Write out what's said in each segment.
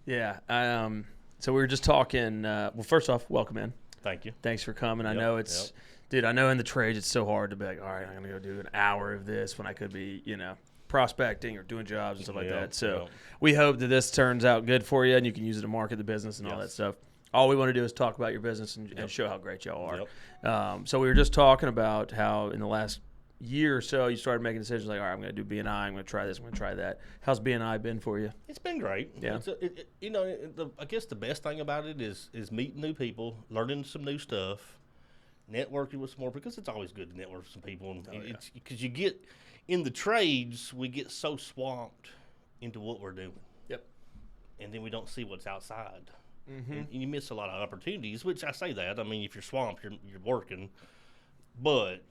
Yeah. So we were just talking. Well, first off, welcome in. Thank you. Thanks for coming. I know dude, I know in the trades it's so hard to be like, all right, I'm going to go do an hour of this when I could be, prospecting or doing jobs and stuff like that. So we hope that this turns out good for you and you can use it to market the business and all that stuff. All we want to do is talk about your business and show how great y'all are. So we were just talking about how in the last year or so you started making decisions like, all right, I'm going to do BNI, I'm going to try this, I'm going to try that. How's BNI been for you? It's been great. Yeah. I guess the best thing about it is meeting new people, learning some new stuff, networking with some more, because it's always good to network with some people. Because you get in the trades, we get so swamped into what we're doing. Yep. And then we don't see what's outside. Mm-hmm. And you miss a lot of opportunities, which I say that. I mean, if you're swamped, you're working. But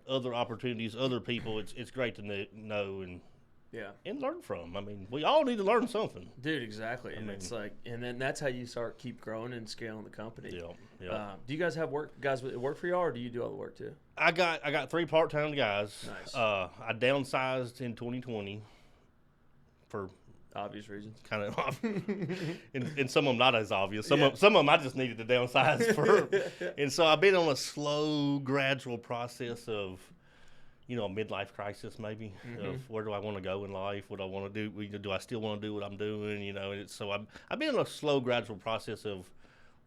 other opportunities, other people, it's great to know and learn from. I mean, we all need to learn something. Dude, exactly. It's like, and then that's how you keep growing and scaling the company. Yeah. Do you guys have guys that work for y'all, or do you do all the work too? I got 3 part-time guys. Nice. I downsized in 2020 for obvious reasons. Kind of, and some of them not as obvious. Some of them I just needed to downsize for. And so I've been on a slow, gradual process of, a midlife crisis maybe, of where do I want to go in life, what I want to do, do I still want to do what I'm doing, and so I've been in a slow, gradual process of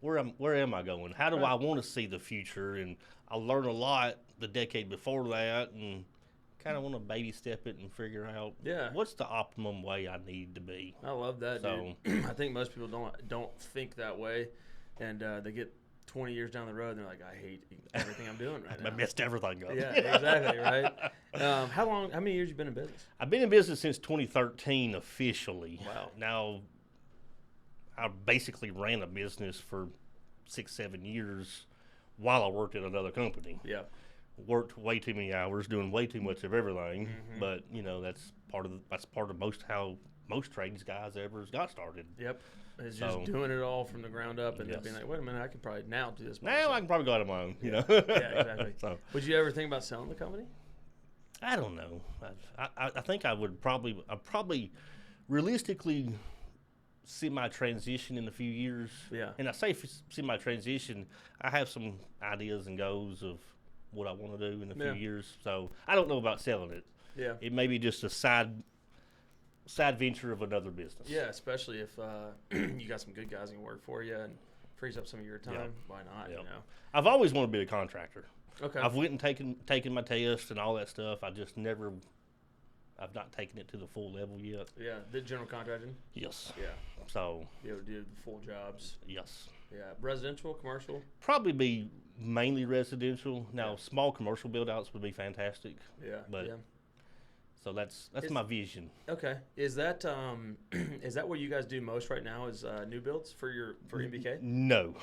where am I going? How do I want to see the future? And I learned a lot the decade before that, and kind of want to baby step it and figure out what's the optimum way I need to be. I love that, dude. I think most people don't think that way, and they get 20 years down the road and they're like, I hate everything I'm doing right now. I messed everything up. Yeah, exactly, right? How many years you been in business? I've been in business since 2013 officially. Wow. Now, I basically ran a business for 6-7 years while I worked at another company. Yeah. Worked way too many hours, doing way too much of everything. Mm-hmm. But that's part of how most trades guys ever got started. Yep. It's just doing it all from the ground up and then being like, wait a minute, I can probably now do this. Now I can probably go out on my own, Yeah, exactly. So, would you ever think about selling the company? I don't know. I think I would probably realistically see my transition in a few years. Yeah. And I say see my transition, I have some ideas and goals of what I want to do in a few years. So I don't know about selling it. Yeah. It may be just a side venture of another business. Yeah, especially if you got some good guys that can work for you and frees up some of your time. Yep. Why not? Yep. I've always wanted to be a contractor. Okay. I've went and taken my test and all that stuff. I've not taken it to the full level yet. Yeah, the general contracting? Yes. Yeah. So you ever do the full jobs? Yes. Yeah. Residential, commercial? Probably be mainly residential. Now, small commercial build-outs would be fantastic. Yeah. But so that's my vision. Okay. Is that what you guys do most right now? Is new builds for MBK? No.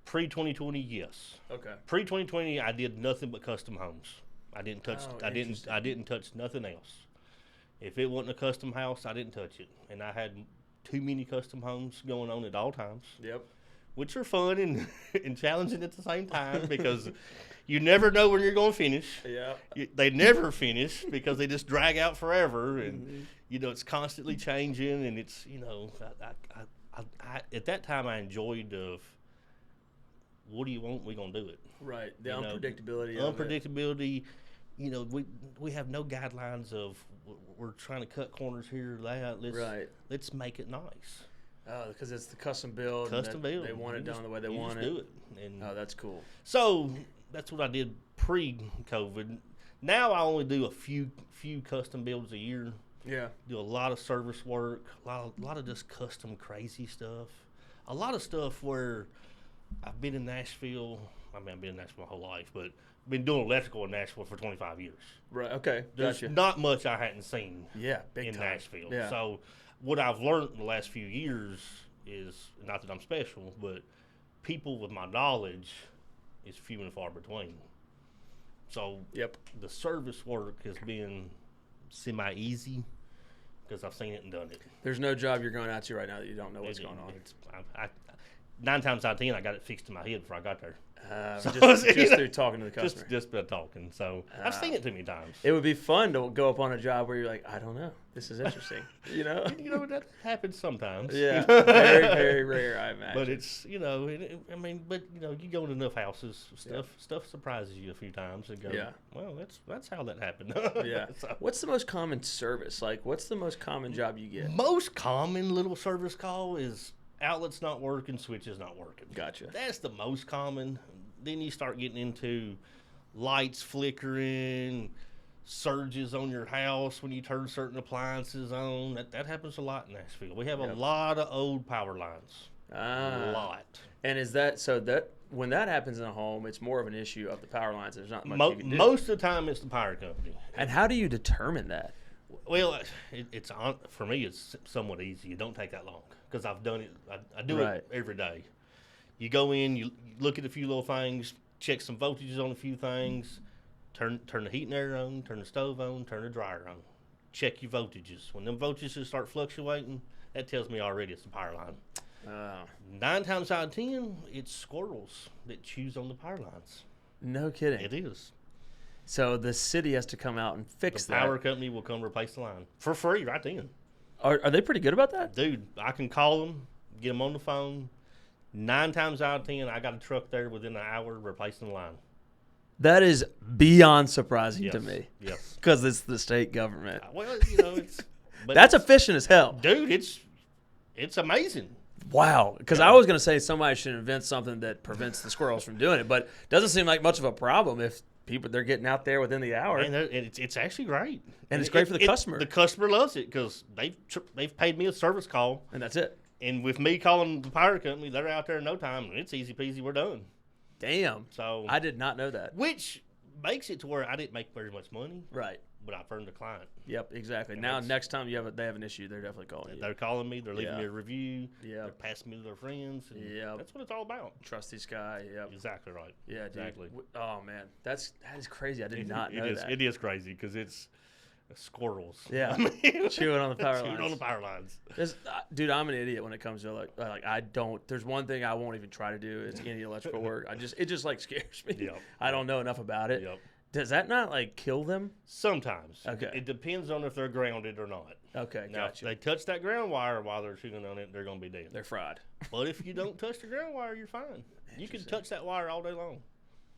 Pre-2020, yes. Okay. Pre-2020, I did nothing but custom homes. I didn't touch. I didn't touch nothing else. If it wasn't a custom house, I didn't touch it. And I had too many custom homes going on at all times. Yep. Which are fun and challenging at the same time because you never know when you're going to finish. Yeah. They never finish because they just drag out forever, and it's constantly changing. And it's I at that time I enjoyed what do you want? We're gonna do it. Right. The unpredictability. Unpredictability. We have no guidelines of we're trying to cut corners here or that. Let's make it nice. Because it's the custom build. They want it done the way they want it. Do it. And that's cool. So that's what I did pre-COVID. Now I only do a few custom builds a year. Yeah. Do a lot of service work, a lot of just custom crazy stuff. A lot of stuff where I've been in Nashville. I've been in Nashville my whole life, but been doing electrical in Nashville for 25 years. Right. Okay. There's not much I hadn't seen. Big in time. Nashville. Yeah. So what I've learned in the last few years is, not that I'm special, but people with my knowledge is few and far between. So the service work has been semi-easy because I've seen it and done it. There's no job you're going out to right now that you don't know what's going on. 9 times out of 10, I got it fixed in my head before I got there. Just through talking to the customer. Just by talking. So I've seen it too many times. It would be fun to go up on a job where you're like, I don't know. This is interesting. That happens sometimes. Yeah. Very, very rare, I imagine. But it's, you go to enough houses, stuff surprises you a few times and go, well, that's how that happened. Yeah. So, what's the most common service? Like, what's the most common job you get? Most common little service call is outlets not working, switches not working. Gotcha. That's the most common. Then you start getting into lights flickering, surges on your house when you turn certain appliances on. That happens a lot in Nashville. We have a lot of old power lines. A lot. And is that so that when that happens in a home, it's more of an issue of the power lines? There's not much you can do. Most of the time, it's the power company. And how do you determine that? Well, for me, it's somewhat easy. It don't take that long because I've done it. I do it every day. You go in, you look at a few little things, check some voltages on a few things, turn the heat and air on, turn the stove on, turn the dryer on. Check your voltages. When them voltages start fluctuating, that tells me already it's the power line. 9 times out of 10, it's squirrels that chews on the power lines. No kidding. It is. So the city has to come out and fix that. The power company will come replace the line for free right then. Are they pretty good about that? Dude, I can call them, get them on the phone. 9 times out of 10, I got a truck there within an hour replacing the line. That is beyond surprising to me. Yes. Because it's the state government. Well, it's... That's efficient as hell. Dude, it's amazing. Wow. Because I was going to say somebody should invent something that prevents the squirrels from doing it, but it doesn't seem like much of a problem if they're getting out there within the hour. And it's actually great. And it's great for the customer. The customer loves it because they've paid me a service call. And that's it. And with me calling the power company, they're out there in no time. And it's easy peasy. We're done. Damn. So I did not know that. Which makes it to where I didn't make very much money. Right. But I've earned the client. Yep, exactly. And now, next time they have an issue, they're definitely calling you. They're calling me. They're leaving me a review. Yeah. They're passing me to their friends. Yeah. That's what it's all about. Trust this guy. Yep. Exactly right. Yeah, exactly. Dude. Oh, man. That is crazy. I did not know that. It is crazy because it's squirrels. Yeah. Chewing on the power lines. Chewing on the power lines. Dude, I'm an idiot when it comes to like I don't. There's one thing I won't even try to do. It's any electrical work. It just like scares me. Yep. I don't know enough about it. Yep. Does that not like kill them? Sometimes. Okay. It depends on if they're grounded or not. Okay, now, gotcha. If they touch that ground wire while they're chewing on it, they're going to be dead. They're fried. But if you don't touch the ground wire, you're fine. You can touch that wire all day long.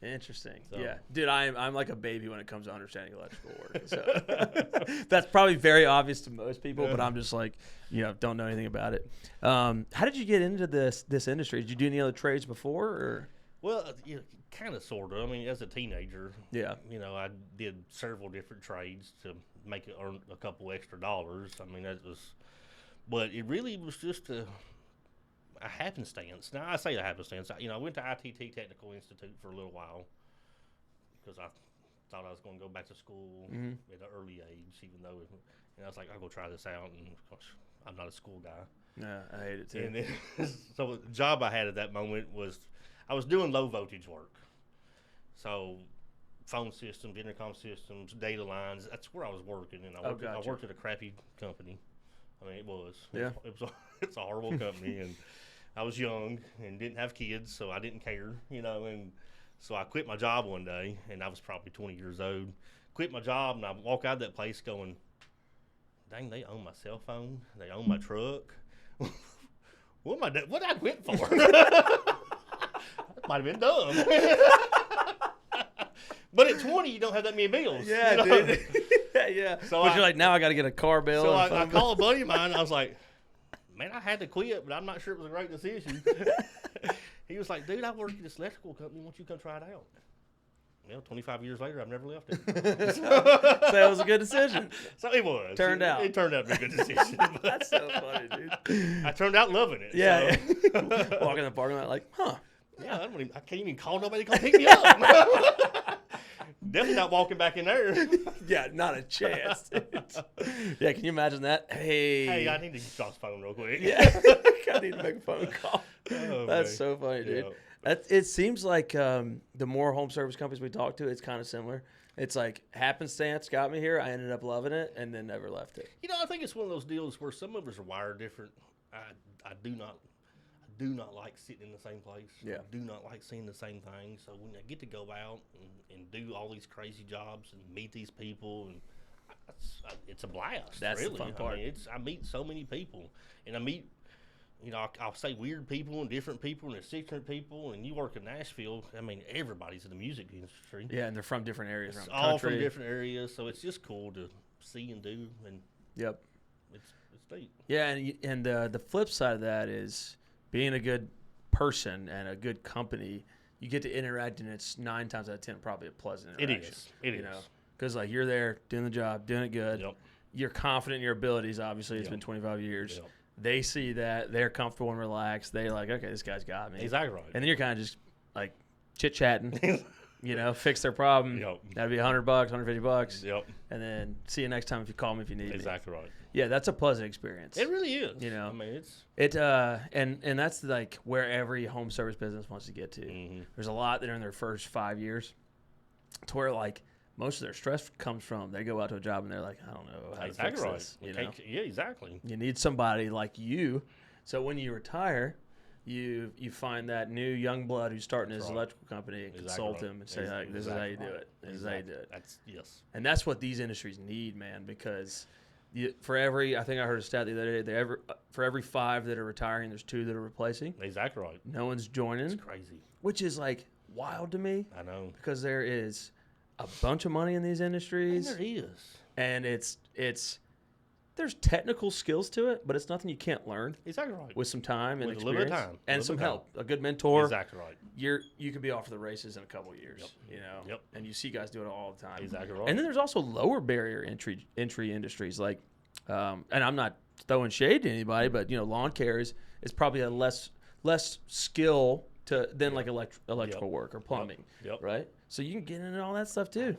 Interesting. So. Yeah. Dude, I'm like a baby when it comes to understanding electrical work. So that's probably very obvious to most people, but I'm just like, don't know anything about it. How did you get into this industry? Did you do any other trades before? Or? Well, kind of, sort of. I mean, as a teenager, I did several different trades to earn a couple extra dollars. I mean, but it really was just a happenstance. Now, I say a happenstance. I went to ITT Technical Institute for a little while because I thought I was going to go back to school at an early age, even though I was like, I'll go try this out. And of course, I'm not a school guy. Yeah, I hate it too. And then, so the job I had at that moment was I was doing low voltage work. So phone systems, intercom systems, data lines, that's where I was working. And I worked at a crappy company. I mean, it was. Yeah. It's a horrible company. And I was young and didn't have kids, so I didn't care, and so I quit my job one day, and I was probably 20 years old. Quit my job, and I walk out of that place going, dang, they own my cell phone. They own my truck. What I quit for? That might have been dumb. But at 20, you don't have that many bills. Yeah, dude. Yeah. So you're like, now I got to get a car bill. So I call a buddy of mine. I was like, man, I had to quit, but I'm not sure it was a great decision. He was like, dude, I work at this electrical company. Why don't you come try it out? Well, 25 years later, I've never left it. So that was a good decision. So it was. Turned out. It turned out to be a good decision. That's so funny, dude. I turned out loving it. Yeah. So. Walking in the parking lot like, huh. Yeah, I can't even call nobody to come pick me up. Definitely not walking back in there. Yeah, not a chance. Yeah, can you imagine that? Hey, I need to get Josh's phone real quick. Yeah, I need to make a phone call. Oh, that's man. so funny, dude. Yeah. It seems like the more home service companies we talk to, it's kind of similar. It's like happenstance got me here. I ended up loving it and then never left it. I think it's one of those deals where some of us are wired different. I do do not like sitting in the same place. Yeah. I do not like seeing the same thing. So when I get to go out and do all these crazy jobs and meet these people, and it's a blast. That's really. the fun part. I mean, I meet so many people, and I meet, I'll say weird people and different people and there's different people. And you work in Nashville. I mean, everybody's in the music industry. Yeah, and they're from different areas. It's around the all country. from different areas, so it's just cool to see and do. And Yep. it's neat. Yeah, and the flip side of that is being a good person and a good company. You get to interact, and it's 9 times out of 10 probably a pleasant interaction. It is. Because like you're there doing the job, doing it good. Yep. You're confident in your abilities. Obviously, it's been 25 years. Yep. They see that, they're comfortable and relaxed. They're like, okay, this guy's got me. Exactly right. And then you're kind of just like chit chatting. Fix their problem. Yep. That'd be $100, $150. Yep. And then see you next time if you call me if you need me. Exactly right. Yeah, that's a pleasant experience. It really is. I mean, and that's like where every home service business wants to get to. Mm-hmm. There's a lot that are in their first 5 years, to where like most of their stress comes from they go out to a job and they're like, I don't know how to fix this. Yeah, exactly. You need somebody like you, so when you retire, you find that new young blood who's starting his electrical company and consult him and say, like, this is how you do it. This is how you do it. And that's what these industries need, man, because for every, I think I heard a stat the other day, for every 5 that are retiring, there's 2 that are replacing. Exactly right. No one's joining. It's crazy. Which is like wild to me. I know. Because there is a bunch of money in these industries. And there is. And there's technical skills to it, but it's nothing you can't learn. Exactly right. With some time and with experience. A little bit of time. And some help. A good mentor. Exactly right. You could be off to the races in a couple of years. Yep. And you see guys do it all the time. Exactly right. And then there's also lower barrier entry industries like, and I'm not throwing shade to anybody, but lawn care is probably a less skill than like electrical work or plumbing. Yep. Right. So you can get into all that stuff too.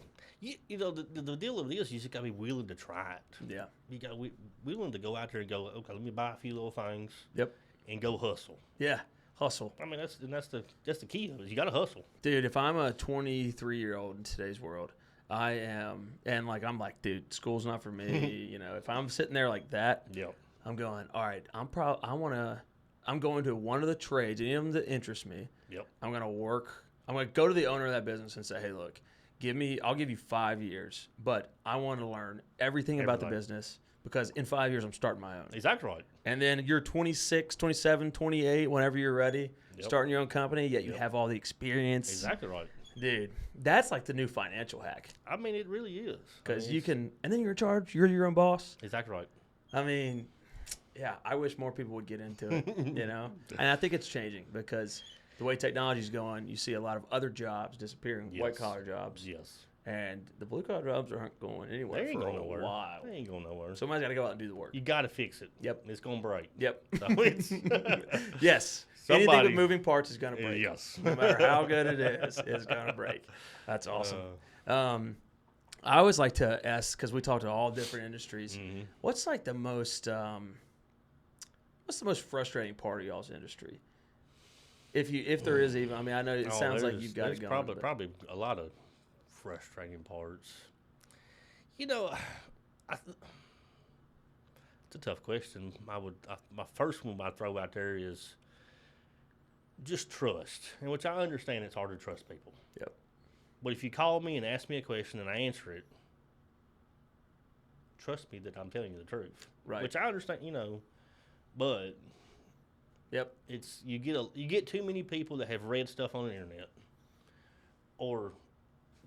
The deal of this, you just gotta be willing to try it. Yeah. You got willing to go out there and go, okay, let me buy a few little things. Yep. And go hustle. Yeah. Hustle. I mean, that's the key of it. You gotta hustle. Dude, if I'm a 23-year-old in today's world, I am, and like I'm like, dude, school's not for me. If I'm sitting there like that, I'm going, all right, I'm going to one of the trades, any of them that interest me. Yep. I'm gonna go to the owner of that business and say, hey, look, I'll give you 5 years, but I want to learn everything about the business, because in 5 years I'm starting my own. Exactly right. And then you're 26, 27, 28, whenever you're ready, starting your own company, yet you have all the experience. Exactly right. Dude, that's like the new financial hack. I mean, it really is. Because you can, and then you're in charge. You're your own boss. Exactly right. I mean, yeah, I wish more people would get into it, And I think it's changing because the way technology's going, you see a lot of other jobs disappearing, white-collar jobs. Yes. And the blue-collar jobs aren't going anywhere for a while. They ain't going nowhere. Somebody's got to go out and do the work. You got to fix it. Yep. It's going to break. Yep. So it's yes. Anything with moving parts is going to break. Yes. No matter how good it is, it's going to break. That's awesome. I always like to ask, because we talk to all different industries, what's like the most frustrating part of y'all's industry? If there is even, I mean, I know it sounds like you've got it going. Probably a lot of frustrating parts. It's a tough question. My first one I'd throw out there is just trust, in which I understand it's hard to trust people. Yep. But if you call me and ask me a question and I answer it, trust me that I'm telling you the truth. Right. Which I understand, but yep, it's you get too many people that have read stuff on the internet, or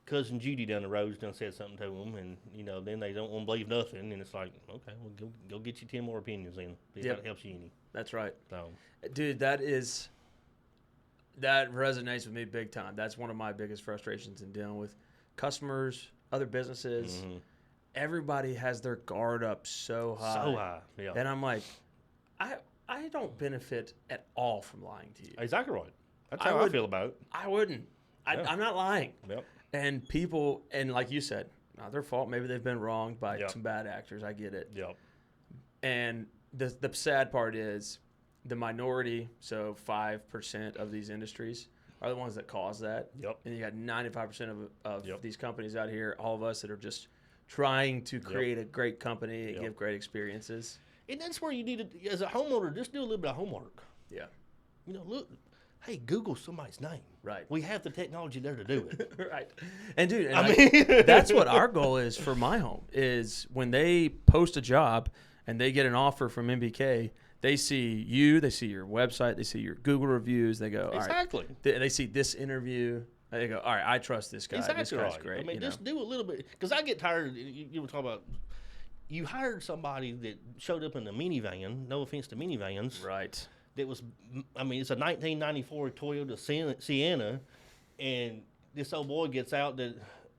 cousin Judy down the road's done said something to them, and then they don't want to believe nothing, and it's like, okay, well go get you 10 more opinions then. If that helps you any. That's right. So, dude, that resonates with me big time. That's one of my biggest frustrations in dealing with customers, other businesses. Mm-hmm. Everybody has their guard up so high. So high, yeah. And I'm like, I don't benefit at all from lying to you. Exactly right. That's how I feel about it. I wouldn't. I'm not lying. Yep. And people, and like you said, not their fault. Maybe they've been wronged by some bad actors. I get it. Yep. And the sad part is the minority, so 5% of these industries are the ones that cause that. Yep. And you got 95% of these companies out here, all of us that are just trying to create a great company and give great experiences. And that's where you need to, as a homeowner, just do a little bit of homework. Yeah. look, hey, Google somebody's name. Right. We have the technology there to do it. Right. And dude, that's what our goal is for MyHome, is when they post a job and they get an offer from MBK, they see you, they see your website, they see your Google reviews, they go, all exactly. Right. They see this interview, they go, all right, I trust this guy. Exactly this guy's right. great. I mean, just do a little bit, because I get tired. You were talking about, you hired somebody that showed up in a minivan, no offense to minivans. Right. That was, I mean, it's a 1994 Toyota Sienna, and this old boy gets out that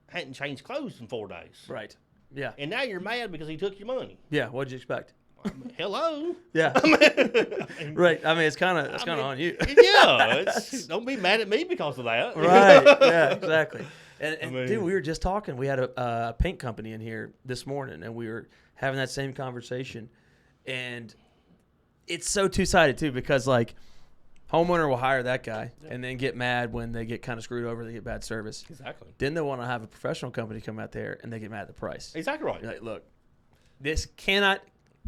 hadn't changed clothes in 4 days. Right. Yeah. And now you're mad because he took your money. Yeah. What'd you expect? Hello. Yeah. Right. I mean, it's kind of on you. Yeah. Don't be mad at me because of that. Right. Yeah. Exactly. And dude, we were just talking. We had a paint company in here this morning, and we were having that same conversation, and it's so two-sided too, because like homeowner will hire that guy and then get mad when they get kind of screwed over, they get bad service. Exactly. Then they want to have a professional company come out there and they get mad at the price. Exactly right. You're like, look,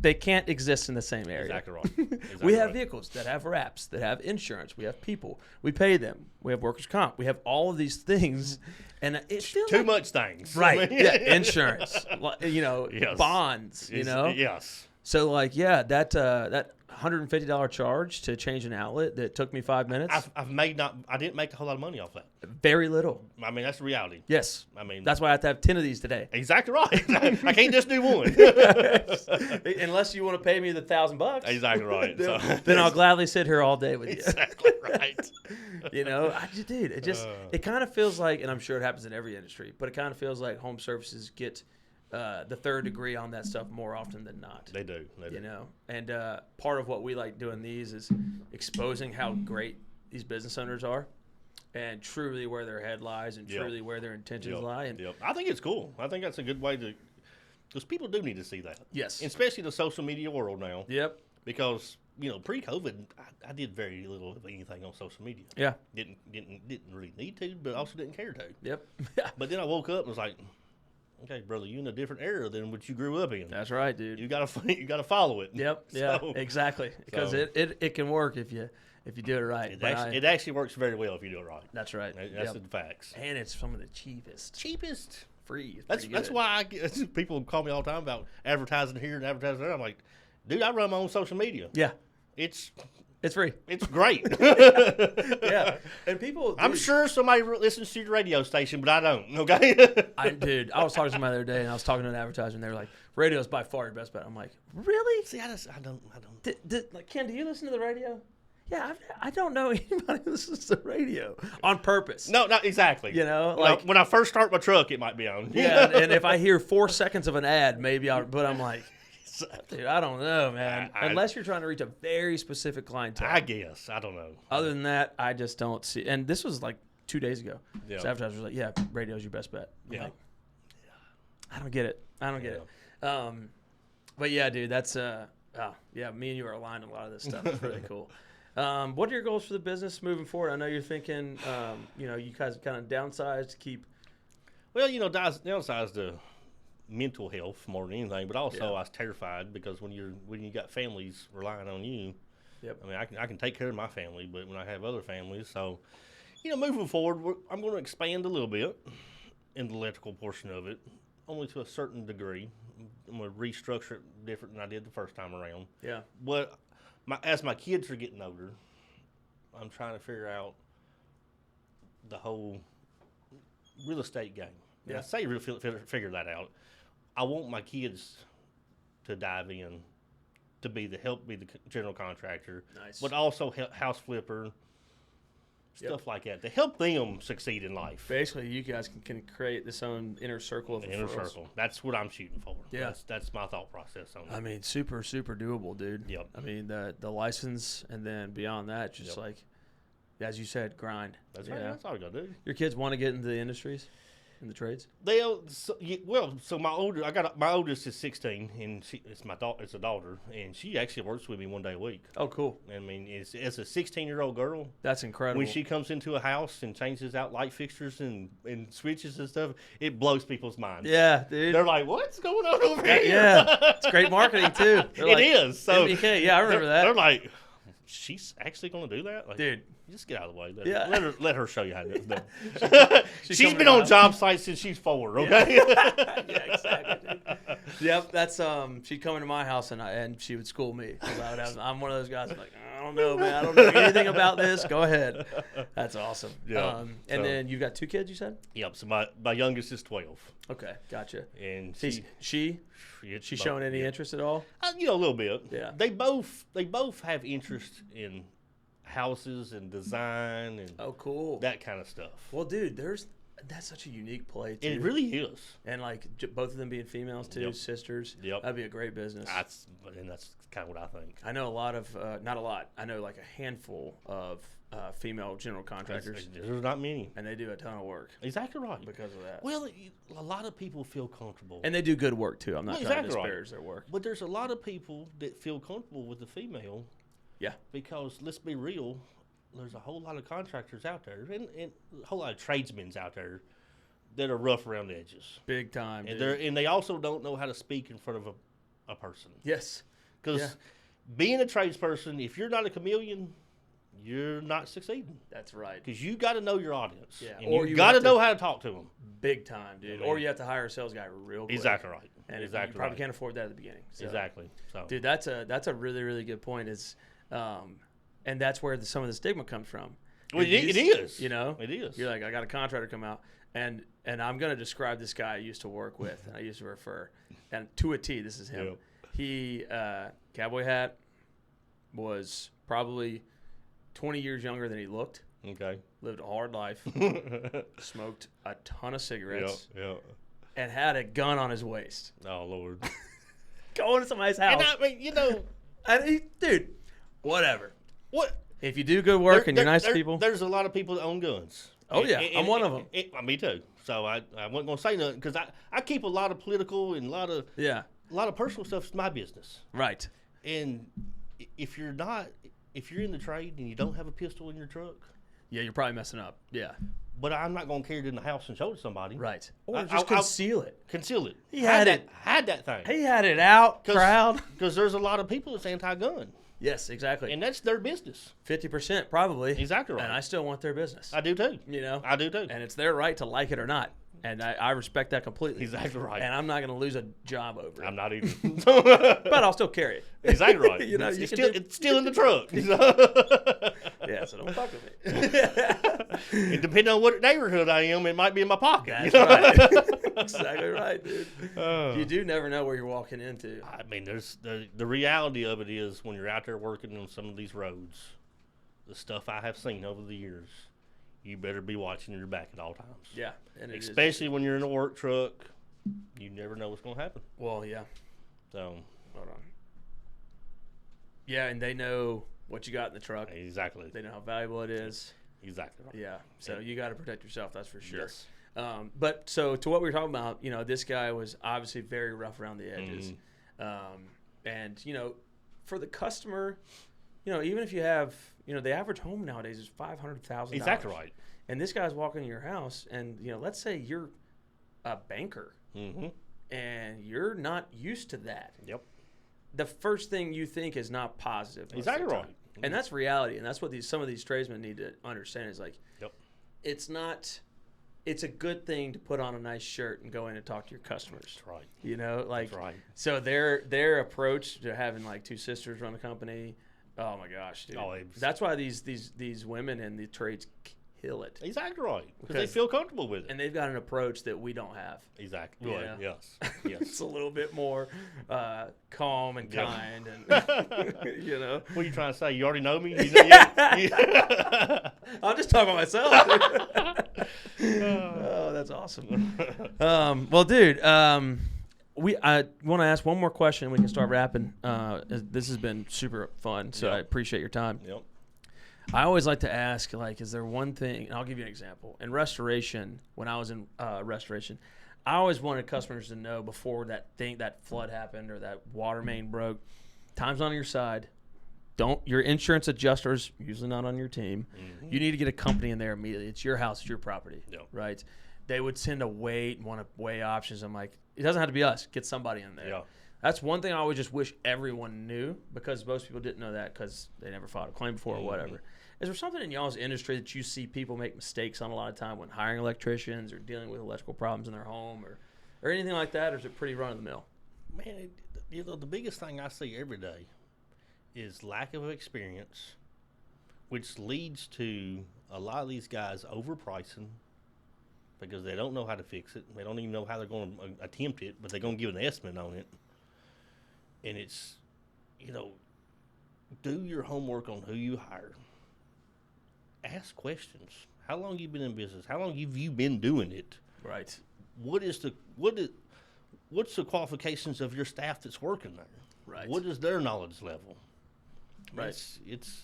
they can't exist in the same area. Exactly right. Exactly we have right. vehicles that have wraps, that have insurance. We have people. We pay them. We have workers' comp. We have all of these things, and it's too much things. Right? Yeah, insurance. Yes. Bonds. Yes. So like, yeah, that $150 charge to change an outlet that took me 5 minutes. I didn't make a whole lot of money off that. Very little. I mean, that's the reality. Yes. I mean, that's why I have to have 10 of these today. Exactly right. I can't just do one. Unless you want to pay me the $1,000. Exactly right. Then I'll gladly sit here all day with you. Exactly right. Dude, it kind of feels like, and I'm sure it happens in every industry, but it kind of feels like home services get the third degree on that stuff more often than not. They do. And part of what we like doing these is exposing how great these business owners are, and truly where their head lies, and truly where their intentions lie. And I think it's cool. I think that's a good way to, because people do need to see that. Yes. Especially the social media world now. Yep. Because pre-COVID, I did very little of anything on social media. Yeah. Didn't really need to, but also didn't care to. Yep. But then I woke up and was like, okay, brother, you're in a different era than what you grew up in. That's right, dude. You gotta follow it. Yep. Yeah. Exactly. Because it can work if you do it right. It actually works very well if you do it right. That's right. That's the facts. And it's some of the cheapest. Free. That's why people call me all the time about advertising here and advertising there. I'm like, dude, I run my own social media. Yeah. It's free. It's great. Yeah. And people... I'm sure somebody listens to your radio station, but I don't, okay? I was talking to somebody the other day, and I was talking to an advertiser, and they were like, radio's by far your best bet. I'm like, really? See, I don't. Ken, do you listen to the radio? Yeah, I don't know anybody who listens to the radio on purpose. No, not exactly. When I first start my truck, it might be on. Yeah, and if I hear 4 seconds of an ad, maybe but I'm like... Dude, I don't know, man. Unless you're trying to reach a very specific clientele. I guess. I don't know. Other than that, I just don't see. And this was like 2 days ago. Yeah. So advertisers were like, yeah, radio's your best bet. I'm like, I don't get it. But yeah, dude, that's, me and you are aligned on a lot of this stuff. It's really cool. What are your goals for the business moving forward? I know you're thinking, you guys kind of downsized to keep. Well, downsized to mental health more than anything, but also I was terrified because when you got families relying on you, I mean, I can take care of my family, but when I have other families, so moving forward, I'm going to expand a little bit in the electrical portion of it, only to a certain degree. I'm going to restructure it different than I did the first time around. Yeah. But as my kids are getting older, I'm trying to figure out the whole real estate game. Yeah. I say figure that out. I want my kids to dive in, to be the general contractor, but also house flipper, stuff like that, to help them succeed in life. Basically, you guys can create this own inner circle of inner circle. That's what I'm shooting for. Yeah, that's my thought process on it. I mean, super doable, dude. Yep. I mean, the license, and then beyond that, just like, as you said, grind. That's right. That's all you gotta do. Your kids want to get into the industries. In the trades? So my oldest is 16, and it's a daughter, and she actually works with me 1 day a week. Oh, cool. I mean, as a 16-year-old girl, that's incredible. When she comes into a house and changes out light fixtures and switches and stuff, it blows people's minds. Yeah, dude. They're like, "What's going on over here?" Yeah, it's great marketing too. It is. So MBK, yeah, I remember that. They're like, she's actually going to do that? Like, dude, just get out of the way. Yeah. Let her show you how to do it. She's been on job sites since she's 4, okay? Yeah, exactly, dude. Yep, that's she'd come into my house and she would school me. I'm one of those guys like, I don't know, man. I don't know anything about this. Go ahead. That's awesome. Yeah. And then you've got 2 kids, you said? Yep. So my youngest is 12. Okay, gotcha. And she showing any interest at all? A little bit. Yeah. They both have interest in houses and design and cool, that kind of stuff. Well, dude, that's such a unique play too. It really is. And like both of them being females too, sisters. Yep. That'd be a great business. That's kind of what I think. I know a lot of, not a lot. I know like a handful of female general contractors. There's not many, and they do a ton of work. Exactly right. Because of that. Well, a lot of people feel comfortable, and they do good work too. I'm not trying to disparage their work, but there's a lot of people that feel comfortable with the female. Yeah. Because let's be real, there's a whole lot of contractors out there, and a whole lot of tradesmen out there that are rough around the edges. Big time. And they also don't know how to speak in front of a person. Yes. Because being a tradesperson, if you're not a chameleon, you're not succeeding. That's right. Because you got to know your audience. Yeah. And you got to know how to talk to them. Big time, dude. Or you have to hire a sales guy real quick. Exactly right. And you probably can't afford that at the beginning. So. Exactly. So. Dude, that's a really, really good point. And that's where some of the stigma comes from. Well, it is. You know? It is. You're like, I got a contractor come out, and I'm going to describe this guy I used to work with, and I used to refer. And to a T, this is him. Yep. He, cowboy hat, was probably 20 years younger than he looked. Okay. Lived a hard life. Smoked a ton of cigarettes. Yeah. And had a gun on his waist. Oh, Lord. Going to somebody's house. And I mean, dude, whatever. What? If you do good work and you're nice to people. There's a lot of people that own guns. Oh, yeah. I'm one of them. Me too. So I wasn't going to say nothing because I keep a lot of political and a lot of personal stuff. It's my business. Right. And if you're in the trade and you don't have a pistol in your truck. Yeah, you're probably messing up. Yeah. But I'm not going to carry it in the house and show it to somebody. Right. Or just conceal it. Conceal it. He had that thing. He had it out, proud. Because there's a lot of people that's anti-gun. Yes, exactly. And that's their business. 50% probably. Exactly right. And I still want their business. I do too. I do too. And it's their right to like it or not. And I respect that completely. Exactly right. And I'm not going to lose a job over it. I'm not either. But I'll still carry it. Exactly right. It's still in the truck. Yeah, so don't fuck with me. And depending on what neighborhood I am, it might be in my pocket. That's right. Exactly right, dude. You do never know where you're walking into. I mean, there's the reality of it is when you're out there working on some of these roads, the stuff I have seen over the years, you better be watching your back at all times. Yeah. And especially when you're in a work truck, you never know what's going to happen. Well, yeah. So. Hold on. Yeah, and they know what you got in the truck. Exactly. They know how valuable it is. Exactly right. Yeah. So you got to protect yourself, that's for sure. Yes. But so to what we were talking about, this guy was obviously very rough around the edges. And, for the customer, even if you have, the average home nowadays is $500,000. Exactly right. And this guy's walking in your house, and let's say you're a banker, and you're not used to that. Yep. The first thing you think is not positive. Exactly right. And that's reality, and that's what some of these tradesmen need to understand is like, yep. It's not. It's a good thing to put on a nice shirt and go in and talk to your customers. That's right. That's right. So their approach to having like 2 sisters run the company. Oh my gosh, dude! That's why these women in the trades kill it. Exactly right, because they feel comfortable with it, and they've got an approach that we don't have. Exactly. Right. Yes. It's a little bit more calm and kind, and What are you trying to say? You already know me. I'm just talking about myself. Dude. Oh, that's awesome. Well, dude. I want to ask one more question and we can start wrapping. This has been super fun, so I appreciate your time. Yep. I always like to ask, like, is there one thing, and I'll give you an example. In restoration, when I was in restoration, I always wanted customers to know before that flood happened or that water main broke, time's on your side. Your insurance adjuster's usually not on your team. Mm-hmm. You need to get a company in there immediately. It's your house, it's your property, right? They would send a wait and want to weigh options. I'm like, it doesn't have to be us. Get somebody in there. That's one thing I always just wish everyone knew, because most people didn't know that because they never filed a claim before or whatever. Is there something in y'all's industry that you see people make mistakes on a lot of time when hiring electricians or dealing with electrical problems in their home or anything like that, or is it pretty run-of-the-mill? Man, the biggest thing I see every day is lack of experience, which leads to a lot of these guys overpricing because they don't know how to fix it. They don't even know how they're going to attempt it, but they're going to give an estimate on it. And it's, do your homework on who you hire. Ask questions. How long have you been in business? How long have you been doing it? Right. What's the qualifications of your staff that's working there? Right. What is their knowledge level? Right. It's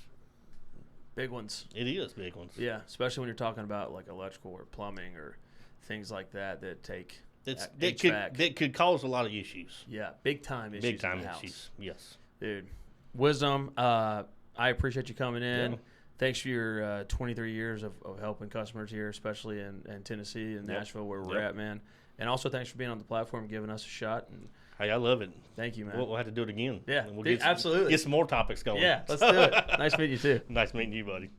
big ones. It is big ones. Yeah, especially when you're talking about like electrical or plumbing or things like that take that could cause a lot of issues. Yeah, big time issues. Big time in the issues. house. Yes, dude. Wisdom. I appreciate you coming in. Yeah. Thanks for your 23 years of helping customers here, especially in Tennessee and Nashville, where we're at, man. And also, thanks for being on the platform, giving us a shot. And hey, I love it. Thank you, man. We'll have to do it again. Yeah, we'll absolutely. Get some more topics going. Yeah, let's do it. Nice meeting you, too. Nice meeting you, buddy.